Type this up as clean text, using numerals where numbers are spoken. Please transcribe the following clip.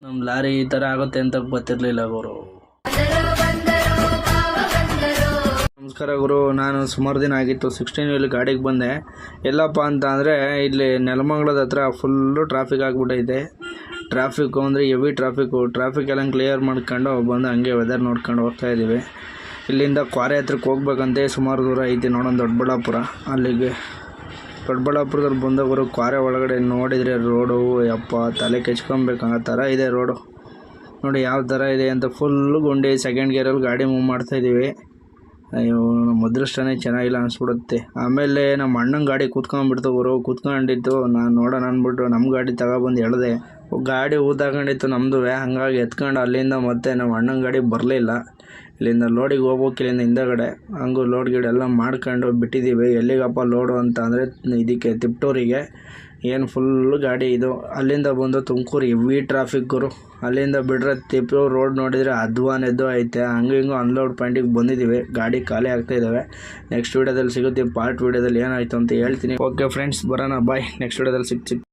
ನಮ್ಮ ಲಾರಿ ಈ ಥರ ಆಗುತ್ತೆ ಅಂತ ಗೊತ್ತಿರಲಿಲ್ಲ ಗುರು. ನಮಸ್ಕಾರ ಗುರು. ನಾನು ಸುಮಾರು ದಿನ ಆಗಿತ್ತು 16 ಇಲ್ಲಿ ಗಾಡಿಗೆ ಬಂದೆ. ಎಲ್ಲಪ್ಪ ಅಂತ ಅಂದರೆ ಇಲ್ಲಿ ನೆಲಮಂಗಲದ ಹತ್ರ ಫುಲ್ಲು ಟ್ರಾಫಿಕ್ ಆಗಿಬಿಟ್ಟೈತೆ. ಟ್ರಾಫಿಕ್ಕು ಅಂದರೆ ಹೆವಿ ಟ್ರಾಫಿಕ್ ಎಲ್ಲ ಕ್ಲಿಯರ್ ಮಾಡ್ಕೊಂಡು ಬಂದು ಹಂಗೆ ವೆದರ್ ನೋಡ್ಕೊಂಡು ಹೋಗ್ತಾ ಇದ್ದೀವಿ. ಇಲ್ಲಿಂದ ಕ್ವಾರೆ ಹತ್ರಕ್ಕೆ ಹೋಗ್ಬೇಕಂತೆ ಸುಮಾರು ದೂರ ಐತಿ ನೋಡೋಣ. ದೊಡ್ಡಬಳ್ಳಾಪುರ, ಅಲ್ಲಿಗೆ ದೊಡ್ಡಬಳ್ಳಾಪುರದಲ್ಲಿ ಬಂದವರು ಕ್ವಾರೆ ಒಳಗಡೆ ನೋಡಿದರೆ ರೋಡು ಯಪ್ಪ ತಲೆ ಕೆಚ್ಕೊಬೇಕು ಆ ಥರ ಇದೆ ರೋಡು. ನೋಡಿ ಯಾವ ಥರ ಇದೆ ಅಂತ. ಫುಲ್ಲು ಗುಂಡಿ, ಸೆಕೆಂಡ್ ಗೇರಲ್ಲಿ ಗಾಡಿ ಮೂವ್ ಮಾಡ್ತಾಯಿದ್ದೀವಿ. ಅಯ್ಯೋ ನಮ್ಮ ಅದೃಷ್ಟನೇ ಚೆನ್ನಾಗಿಲ್ಲ ಅನಿಸ್ಬಿಡುತ್ತೆ. ಆಮೇಲೆ ನಮ್ಮ ಅಣ್ಣನ ಗಾಡಿ ಕೂತ್ಕೊಂಡ್ಬಿಡ್ತು ಗುರು. ಕೂತ್ಕೊಂಡಿತ್ತು, ನಾನು ನೋಡೋಣ ಅಂದ್ಬಿಟ್ಟು ನಮ್ಮ ಗಾಡಿ ತಗೊಬಂದು ಎಳೆದೆ. ಗಾಡಿ ಊದಾಕೊಂಡಿತ್ತು ನಮ್ಮದು. ಹಾಗಾಗಿ ಎತ್ಕೊಂಡು ಅಲ್ಲಿಂದ ಮತ್ತೆ ನಮ್ಮ ಅಣ್ಣನ ಗಾಡಿ ಬರಲಿಲ್ಲ. ಇಲ್ಲಿಂದ ಲೋಡಿಗೆ ಹೋಗ್ಬೇಕು, ಇಲ್ಲಿಂದ ಹಿಂದಗಡೆ ಹಂಗೂ ಲೋಡ್ ಗಿಡ ಎಲ್ಲ ಮಾಡ್ಕೊಂಡು ಬಿಟ್ಟಿದ್ದೀವಿ. ಎಲ್ಲಿಗಪ್ಪ ಲೋಡು ಅಂತ ಅಂದರೆ ಇದಕ್ಕೆ ತಿಪ್ಟೂರಿಗೆ. ಏನು ಫುಲ್ಲು ಗಾಡಿ ಇದು. ಅಲ್ಲಿಂದ ಬಂದು ತುಮಕೂರು ಹೆವಿ ಟ್ರಾಫಿಕ್ ಗುರು. ಅಲ್ಲಿಂದ ಬಿಟ್ಟರೆ ತಿಪ್ಟೂರು ರೋಡ್ ನೋಡಿದರೆ ಅಧ್ವಾನೆದ್ದು ಐತೆ. ಹಂಗೆ ಹಿಂಗೂ ಅನ್ಲೋಡ್ ಪಾಯಿಂಟಿಗೆ ಬಂದಿದ್ದೀವಿ. ಗಾಡಿ ಖಾಲಿ ಆಗ್ತಾಯಿದ್ದಾವೆ. ನೆಕ್ಸ್ಟ್ ವೀಡಿಯೋದಲ್ಲಿ ಸಿಗುತ್ತೆ. ಪಾರ್ಟ್ ವೀಡಿಯೋದಲ್ಲಿ ಏನಾಯಿತು ಅಂತ ಹೇಳ್ತೀನಿ. ಓಕೆ ಫ್ರೆಂಡ್ಸ್, ಬರೋಣ ಬಾಯ್. ನೆಕ್ಸ್ಟ್ ವೀಡಿಯೋದಲ್ಲಿ ಸಿಗ್ತೀನಿ.